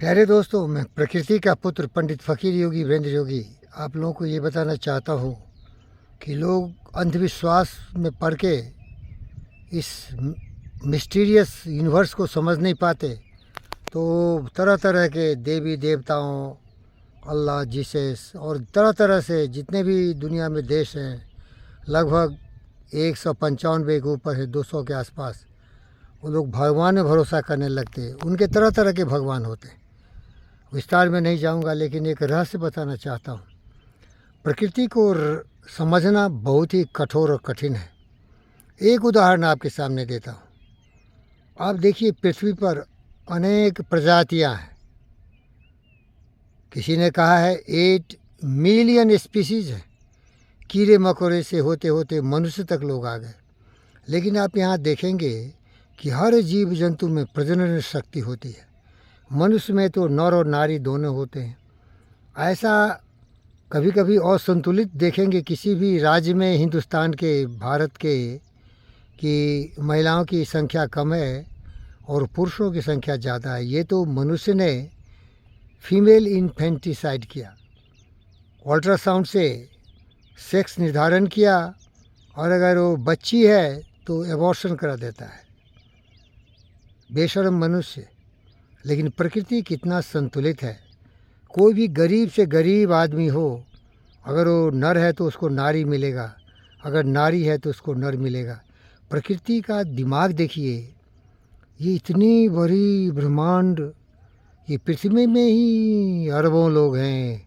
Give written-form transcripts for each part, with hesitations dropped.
प्यारे दोस्तों, मैं प्रकृति का पुत्र पंडित फ़कीर योगी वीरेंद्र योगी आप लोगों को ये बताना चाहता हूँ कि लोग अंधविश्वास में पड़ के इस मिस्टीरियस यूनिवर्स को समझ नहीं पाते। तो तरह तरह के देवी देवताओं, अल्लाह, जीसस और तरह तरह से जितने भी दुनिया में देश हैं, लगभग 195 के ऊपर है, 200 के आसपास, वो लोग भगवान में भरोसा करने लगते हैं। उनके तरह तरह के भगवान होते हैं। विस्तार में नहीं जाऊंगा, लेकिन एक रहस्य बताना चाहता हूँ। प्रकृति को समझना बहुत ही कठोर और कठिन है। एक उदाहरण आपके सामने देता हूँ। आप देखिए, पृथ्वी पर अनेक प्रजातियाँ हैं। किसी ने कहा है 8 मिलियन स्पीसीज है। कीड़े मकोड़े से होते होते मनुष्य तक लोग आ गए। लेकिन आप यहाँ देखेंगे कि हर जीव जंतु में प्रजनन शक्ति होती है। मनुष्य में तो नर और नारी दोनों होते हैं। ऐसा कभी कभी असंतुलित देखेंगे किसी भी राज्य में, हिंदुस्तान के, भारत के, कि महिलाओं की संख्या कम है और पुरुषों की संख्या ज़्यादा है। ये तो मनुष्य ने फीमेल इन्फेंटिसाइड किया, अल्ट्रासाउंड से सेक्स निर्धारण किया, और अगर वो बच्ची है तो एबॉर्शन करा देता है। बेशर्म मनुष्य। लेकिन प्रकृति कितना संतुलित है। कोई भी गरीब से गरीब आदमी हो, अगर वो नर है तो उसको नारी मिलेगा, अगर नारी है तो उसको नर मिलेगा। प्रकृति का दिमाग देखिए। ये इतनी बड़ी ब्रह्मांड, ये पृथ्वी में ही अरबों लोग हैं।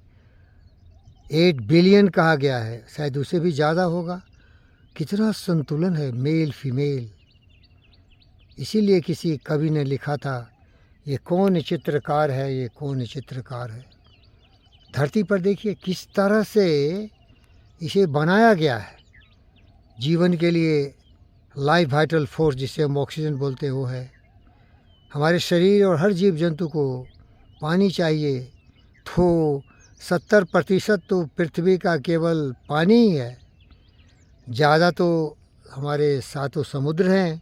8 बिलियन कहा गया है, शायद उससे भी ज़्यादा होगा। कितना संतुलन है, मेल फीमेल। इसीलिए किसी कवि ने लिखा था, ये कौन चित्रकार है, ये कौन चित्रकार है। धरती पर देखिए किस तरह से इसे बनाया गया है। जीवन के लिए लाइफ वाइटल फोर्स, जिसे हम ऑक्सीजन बोलते हैं, वो है। हमारे शरीर और हर जीव जंतु को पानी चाहिए। तो 70% तो पृथ्वी का केवल पानी ही है। ज़्यादा तो हमारे सातों समुद्र हैं,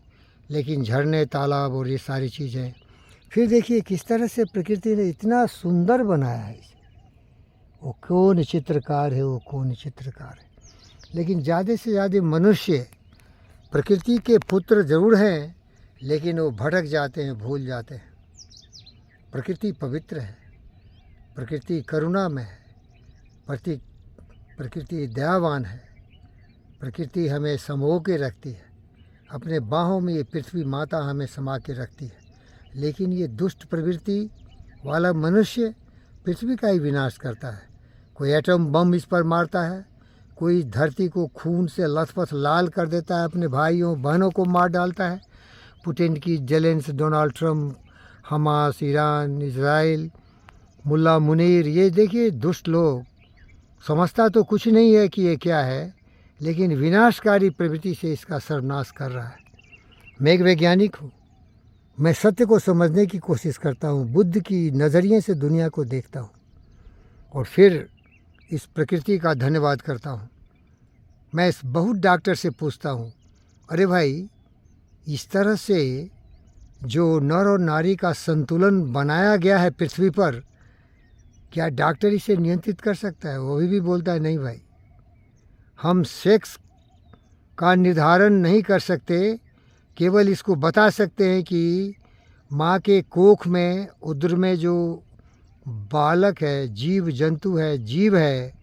लेकिन झरने, तालाब और ये सारी चीज़ें। फिर देखिए किस तरह से प्रकृति ने इतना सुंदर बनाया है इसे। वो कौन चित्रकार है, वो कौन चित्रकार है। लेकिन ज़्यादा से ज़्यादा मनुष्य प्रकृति के पुत्र ज़रूर हैं, लेकिन वो भटक जाते हैं, भूल जाते हैं। प्रकृति पवित्र है, प्रकृति करुणा में है, प्रकृति दयावान है, प्रकृति हमें समो के रखती है। अपने बाहों में ये पृथ्वी माता हमें समा के रखती है। लेकिन ये दुष्ट प्रवृत्ति वाला मनुष्य पृथ्वी का ही विनाश करता है। कोई एटम बम इस पर मारता है, कोई धरती को खून से लथपथ लाल कर देता है, अपने भाइयों बहनों को मार डालता है। पुतिन की, Zelensky, Donald Trump, Hamas, Iran, Israel, मुल्ला मुनीर, ये देखिए दुष्ट लोग। समझता तो कुछ नहीं है कि ये क्या है, लेकिन विनाशकारी प्रवृत्ति से इसका सर्वनाश कर रहा है। मैं एक वैज्ञानिक हूँ। मैं सत्य को समझने की कोशिश करता हूँ, बुद्ध की नज़रिए से दुनिया को देखता हूँ और फिर इस प्रकृति का धन्यवाद करता हूँ। मैं इस बहुत डॉक्टर से पूछता हूँ, अरे भाई, इस तरह से जो नर और नारी का संतुलन बनाया गया है पृथ्वी पर, क्या डॉक्टर इसे नियंत्रित कर सकता है? वो भी बोलता है, नहीं भाई, हम सेक्स का निर्धारण नहीं कर सकते, केवल इसको बता सकते हैं कि माँ के कोख में, उदर में जो बालक है, जीव जंतु है, जीव है,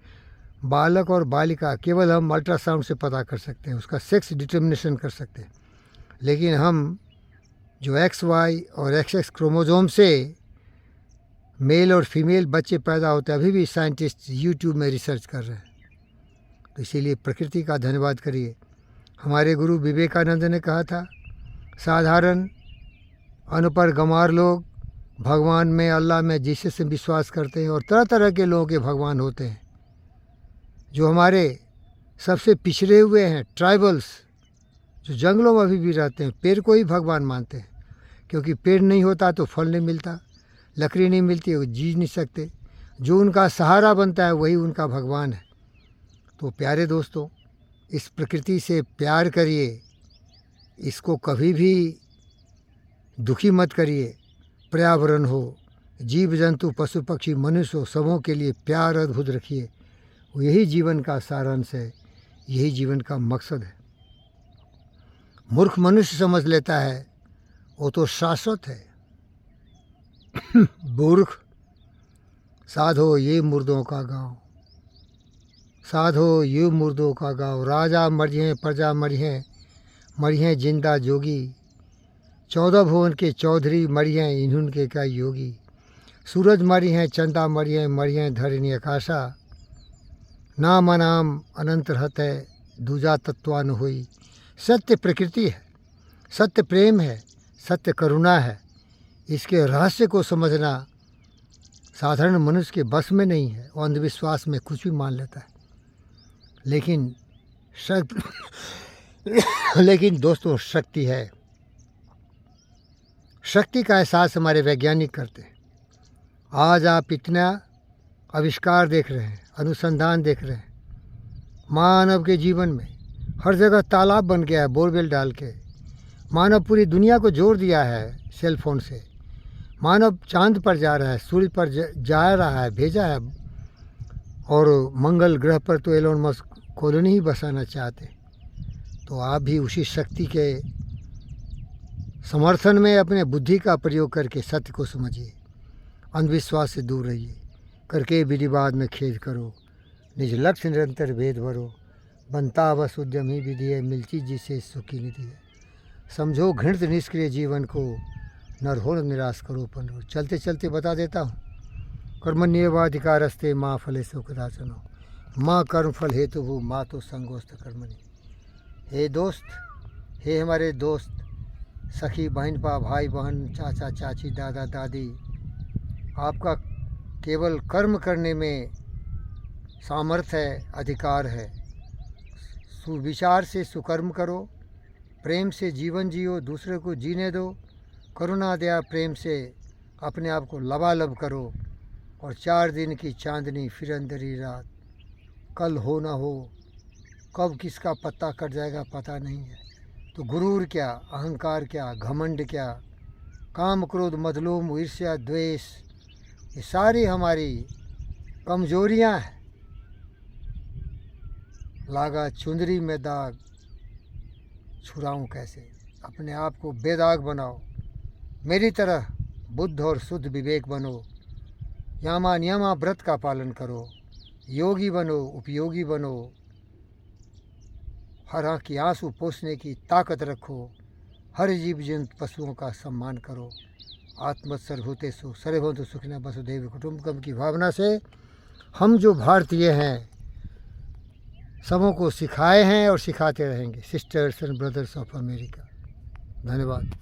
बालक और बालिका, केवल हम अल्ट्रासाउंड से पता कर सकते हैं, उसका सेक्स डिटर्मिनेशन कर सकते हैं। लेकिन हम जो XY और XX क्रोमोसोम से मेल और फीमेल बच्चे पैदा होते हैं, अभी भी साइंटिस्ट यूट्यूब में रिसर्च कर रहे हैं। तो इसीलिए प्रकृति का धन्यवाद करिए। हमारे गुरु विवेकानंद ने कहा था, साधारण अनपढ़ गंवार लोग भगवान में, अल्लाह में, जीसस में विश्वास करते हैं, और तरह तरह के लोगों के भगवान होते हैं। जो हमारे सबसे पिछड़े हुए हैं, ट्राइबल्स, जो जंगलों में अभी भी रहते हैं, पेड़ को ही भगवान मानते हैं, क्योंकि पेड़ नहीं होता तो फल नहीं मिलता, लकड़ी नहीं मिलती, वो जी नहीं सकते। जो उनका सहारा बनता है वही उनका भगवान है। तो प्यारे दोस्तों, इस प्रकृति से प्यार करिए, इसको कभी भी दुखी मत करिए। पर्यावरण हो, जीव जंतु पशु पक्षी मनुष्य सबों के लिए प्यार अद्भुत रखिए। यही जीवन का सारांश है, यही जीवन का मकसद है। मूर्ख मनुष्य समझ लेता है वो तो शाश्वत है। मूर्ख साधो ये मुर्दों का गांव, साधो ये मुर्दों का गांव। राजा मरिए प्रजा मरिए, मरिए जिंदा जोगी। 14 भुवन के चौधरी मरिए इन्हुन के का योगी। सूरज मरिए चंदा मरिए, मरिए धरणी आकाशा। नाम अनाम अनंत रहत है, दूजा तत्वा न होई। सत्य प्रकृति है, सत्य प्रेम है, सत्य करुणा है। इसके रहस्य को समझना साधारण मनुष्य के बस में नहीं है। वो अंधविश्वास में कुछ भी मान लेता है। लेकिन दोस्तों शक्ति है। शक्ति का एहसास हमारे वैज्ञानिक करते हैं। आज आप इतना आविष्कार देख रहे हैं, अनुसंधान देख रहे हैं। मानव के जीवन में हर जगह तालाब बन गया है बोरवेल डाल के। मानव पूरी दुनिया को जोड़ दिया है सेल फोन से। मानव चांद पर जा रहा है, सूर्य पर जा रहा है, भेजा है। और मंगल ग्रह पर तो एलोन मस्क कॉलोनी ही बसाना चाहते। तो आप भी उसी शक्ति के समर्थन में अपने बुद्धि का प्रयोग करके सत्य को समझिए। अंधविश्वास से दूर रहिए। करके विधिवाद में खेद करो, निज लक्ष्य निरंतर भेद भरो। बनता बस उद्यम ही विधि है, मिलती जिसे सुखी निधि है। समझो घृणित निष्क्रिय जीवन को, नर हो निराश करो पन। चलते चलते बता देता हूँ। कर्मण्येवाधिकारस्ते माँ फलेषु कदाचन माँ कर्म फल हेतु वो माँ तो संगोस्त कर्मणि। हे दोस्त, हे हमारे दोस्त, सखी बहन पा भाई बहन चाचा चाची दादा दादी, आपका केवल कर्म करने में सामर्थ्य है, अधिकार है। सुविचार से सुकर्म करो, प्रेम से जीवन जियो, दूसरे को जीने दो। करुणा दया प्रेम से अपने आप को लबालब करो। और 4 दिन की चांदनी फिर अंधेरी रात। कल हो ना हो, कब किसका पत्ता कट जाएगा पता नहीं है। तो गुरूर क्या, अहंकार क्या, घमंड क्या, काम क्रोध मधलोम ईर्ष्या द्वेष, ये सारी हमारी कमजोरियां हैं। लागा चुंदरी में दाग, छुड़ाऊं कैसे। अपने आप को बेदाग बनाओ। मेरी तरह बुद्ध और शुद्ध विवेक बनो। यामा नियमा व्रत का पालन करो। योगी बनो, उपयोगी बनो। हर आँख की आंसू पोंछने की ताकत रखो। हर जीव जंतु पशुओं का सम्मान करो। आत्मत सर्वभूतेषु सर्वभूतेषु सुखिनः वसुधैव कुटुम्बकम् की भावना से हम जो भारतीय हैं सबों को सिखाए हैं और सिखाते रहेंगे। Sisters and brothers of America, धन्यवाद।